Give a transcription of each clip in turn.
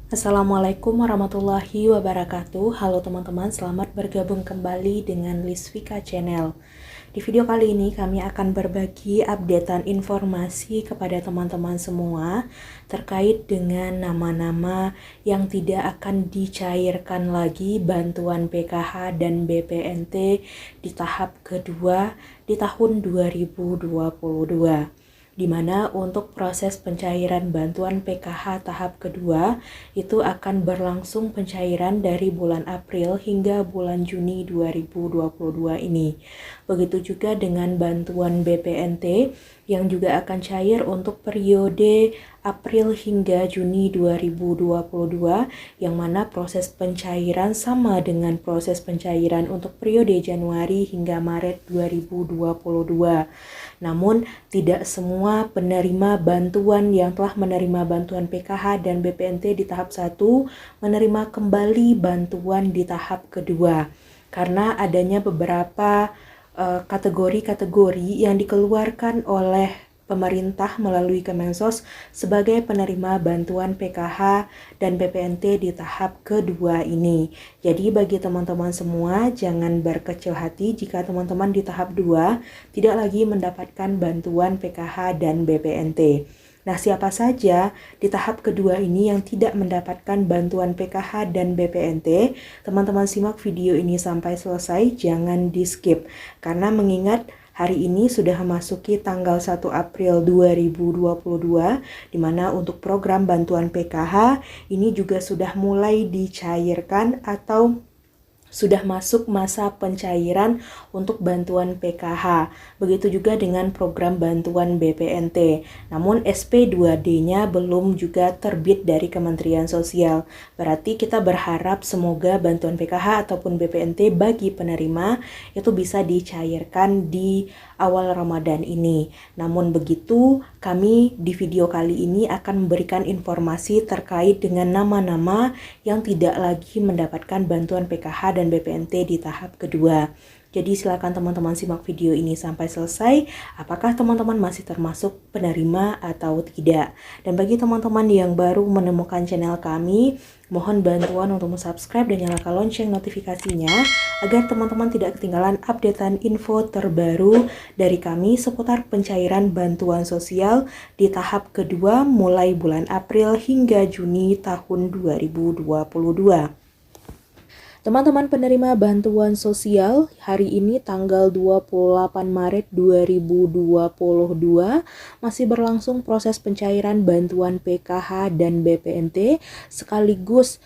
Assalamualaikum warahmatullahi wabarakatuh. Halo teman-teman, selamat bergabung kembali dengan Lisvika Channel. Di video kali ini kami akan berbagi updatean informasi kepada teman-teman semua terkait dengan nama-nama yang tidak akan dicairkan lagi bantuan PKH dan BPNT di tahap kedua di tahun 2022. Di mana untuk proses pencairan bantuan PKH tahap kedua itu akan berlangsung pencairan dari bulan April hingga bulan Juni 2022 ini. Begitu juga dengan bantuan BPNT yang juga akan cair untuk periode April hingga Juni 2022, yang mana proses pencairan sama dengan proses pencairan untuk periode Januari hingga Maret 2022. Namun, tidak semua penerima bantuan yang telah menerima bantuan PKH dan BPNT di tahap 1 menerima kembali bantuan di tahap kedua. Karena adanya beberapa kategori-kategori yang dikeluarkan oleh pemerintah melalui Kemensos sebagai penerima bantuan PKH dan BPNT di tahap kedua ini. Jadi bagi teman-teman semua, jangan berkecil hati jika teman-teman di tahap 2 tidak lagi mendapatkan bantuan PKH dan BPNT. Nah, siapa saja di tahap kedua ini yang tidak mendapatkan bantuan PKH dan BPNT? Teman-teman simak video ini sampai selesai, jangan di-skip. Karena mengingat hari ini sudah memasuki tanggal 1 April 2022, di mana untuk program bantuan PKH ini juga sudah mulai dicairkan atau sudah masuk masa pencairan untuk bantuan PKH. Begitu juga dengan program bantuan BPNT. Namun SP2D-nya belum juga terbit dari Kementerian Sosial. Berarti kita berharap semoga bantuan PKH ataupun BPNT bagi penerima itu bisa dicairkan di awal Ramadan ini. Namun begitu, kami di video kali ini akan memberikan informasi terkait dengan nama-nama yang tidak lagi mendapatkan bantuan PKH dan BPNT di tahap kedua. Jadi silakan teman-teman simak video ini sampai selesai, apakah teman-teman masih termasuk penerima atau tidak. Dan bagi teman-teman yang baru menemukan channel kami, mohon bantuan untuk subscribe dan nyalakan lonceng notifikasinya agar teman-teman tidak ketinggalan updatean info terbaru dari kami seputar pencairan bantuan sosial di tahap kedua mulai bulan April hingga Juni tahun 2022. Teman-teman penerima bantuan sosial, hari ini tanggal 28 Maret 2022 masih berlangsung proses pencairan bantuan PKH dan BPNT sekaligus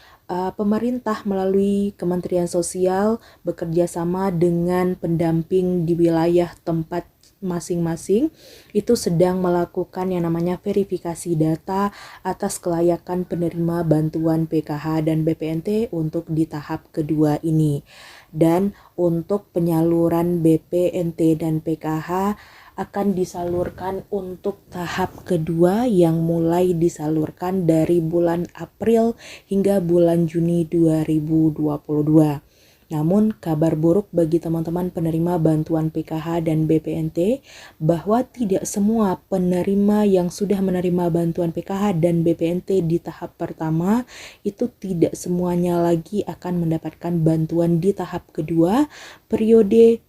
pemerintah melalui Kementerian Sosial bekerja sama dengan pendamping di wilayah tempat masing-masing itu sedang melakukan yang namanya verifikasi data atas kelayakan penerima bantuan PKH dan BPNT untuk di tahap kedua ini. Dan untuk penyaluran BPNT dan PKH akan disalurkan untuk tahap kedua yang mulai disalurkan dari bulan April hingga bulan Juni 2022. Namun kabar buruk bagi teman-teman penerima bantuan PKH dan BPNT bahwa tidak semua penerima yang sudah menerima bantuan PKH dan BPNT di tahap pertama itu tidak semuanya lagi akan mendapatkan bantuan di tahap kedua periode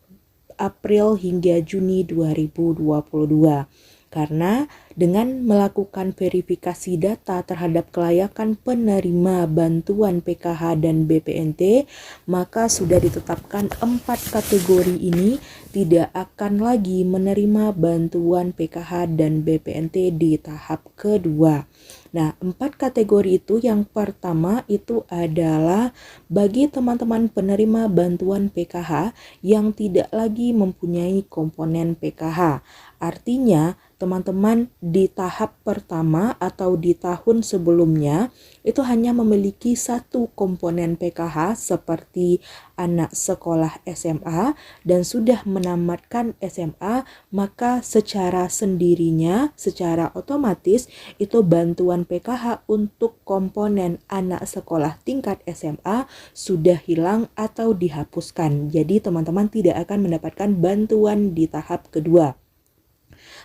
April hingga Juni 2022. Karena dengan melakukan verifikasi data terhadap kelayakan penerima bantuan PKH dan BPNT, maka sudah ditetapkan 4 kategori ini tidak akan lagi menerima bantuan PKH dan BPNT di tahap kedua. Nah, 4 kategori itu yang pertama itu adalah bagi teman-teman penerima bantuan PKH yang tidak lagi mempunyai komponen PKH. Artinya, teman-teman di tahap pertama atau di tahun sebelumnya itu hanya memiliki satu komponen PKH seperti anak sekolah SMA dan sudah menamatkan SMA, maka secara sendirinya, secara otomatis itu bantuan PKH untuk komponen anak sekolah tingkat SMA sudah hilang atau dihapuskan. Jadi teman-teman tidak akan mendapatkan bantuan di tahap kedua.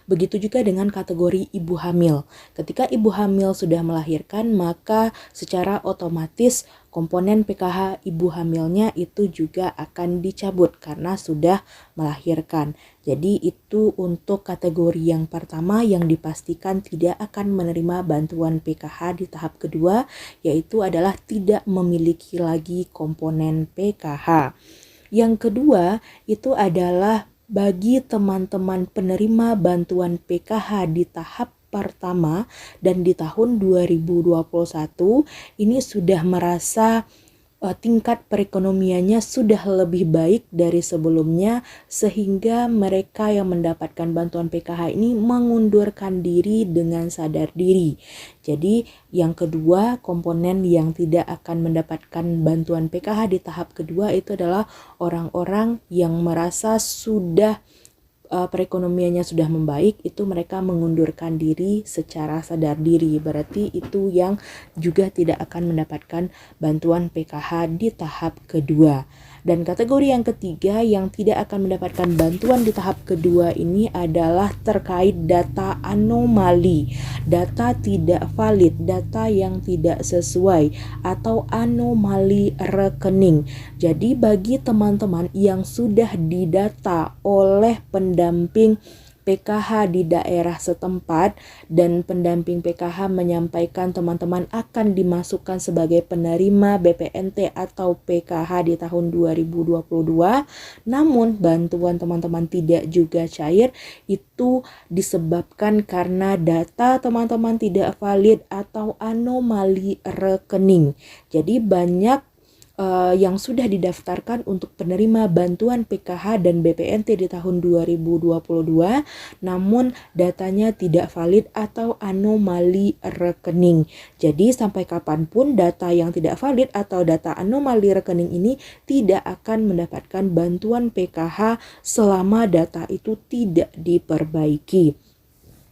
Begitu juga dengan kategori ibu hamil. Ketika ibu hamil sudah melahirkan, maka secara otomatis komponen PKH ibu hamilnya itu juga akan dicabut karena sudah melahirkan. Jadi itu untuk kategori yang pertama yang dipastikan tidak akan menerima bantuan PKH di tahap kedua, yaitu adalah tidak memiliki lagi komponen PKH. Yang kedua itu adalah bagi teman-teman penerima bantuan PKH di tahap pertama dan di tahun 2021 ini sudah merasa tingkat perekonomiannya sudah lebih baik dari sebelumnya, sehingga mereka yang mendapatkan bantuan PKH ini mengundurkan diri dengan sadar diri. Jadi yang kedua, komponen yang tidak akan mendapatkan bantuan PKH di tahap kedua itu adalah orang-orang yang merasa sudah perekonomiannya sudah membaik, itu mereka mengundurkan diri secara sadar diri. Berarti itu yang juga tidak akan mendapatkan bantuan PKH di tahap kedua. Dan kategori yang ketiga yang tidak akan mendapatkan bantuan di tahap kedua ini adalah terkait data anomali, data tidak valid, data yang tidak sesuai, atau anomali rekening. Jadi bagi teman-teman yang sudah didata oleh pendamping PKH di daerah setempat dan pendamping PKH menyampaikan teman-teman akan dimasukkan sebagai penerima BPNT atau PKH di tahun 2022, namun bantuan teman-teman tidak juga cair, itu disebabkan karena data teman-teman tidak valid atau anomali rekening. Jadi banyak yang sudah didaftarkan untuk penerima bantuan PKH dan BPNT di tahun 2022, namun datanya tidak valid atau anomali rekening. Jadi sampai kapanpun data yang tidak valid atau data anomali rekening ini tidak akan mendapatkan bantuan PKH selama data itu tidak diperbaiki.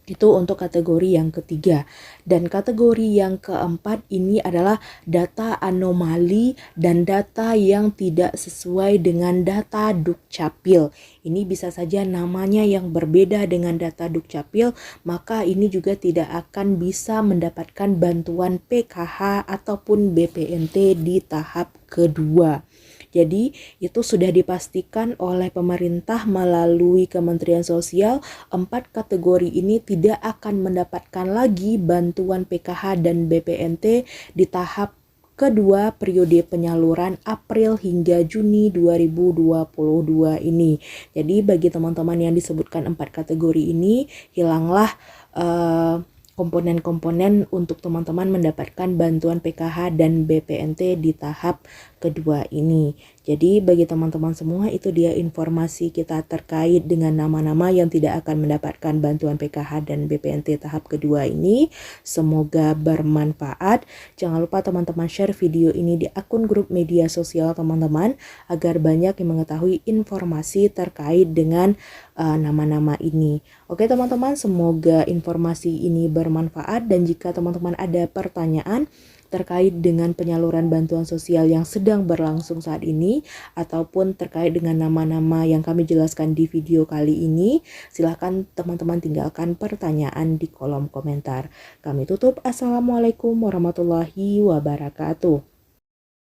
Itu untuk kategori yang ketiga. Dan kategori yang keempat ini adalah data anomali dan data yang tidak sesuai dengan data Dukcapil. Ini bisa saja namanya yang berbeda dengan data Dukcapil, maka ini juga tidak akan bisa mendapatkan bantuan PKH ataupun BPNT di tahap kedua. Jadi itu sudah dipastikan oleh pemerintah melalui Kementerian Sosial, 4 kategori ini tidak akan mendapatkan lagi bantuan PKH dan BPNT di tahap kedua periode penyaluran April hingga Juni 2022 ini. Jadi bagi teman-teman yang disebutkan 4 kategori ini, hilanglah komponen-komponen untuk teman-teman mendapatkan bantuan PKH dan BPNT di tahap kedua ini. Jadi bagi teman-teman semua itu dia informasi kita terkait dengan nama-nama yang tidak akan mendapatkan bantuan PKH dan BPNT tahap kedua ini. Semoga bermanfaat. Jangan lupa teman-teman share video ini di akun grup media sosial teman-teman agar banyak yang mengetahui informasi terkait dengan nama-nama ini. Oke teman-teman, semoga informasi ini bermanfaat, dan jika teman-teman ada pertanyaan terkait dengan penyaluran bantuan sosial yang sedang berlangsung saat ini ataupun terkait dengan nama-nama yang kami jelaskan di video kali ini, silahkan teman-teman tinggalkan pertanyaan di kolom komentar. Kami tutup. Assalamualaikum warahmatullahi wabarakatuh.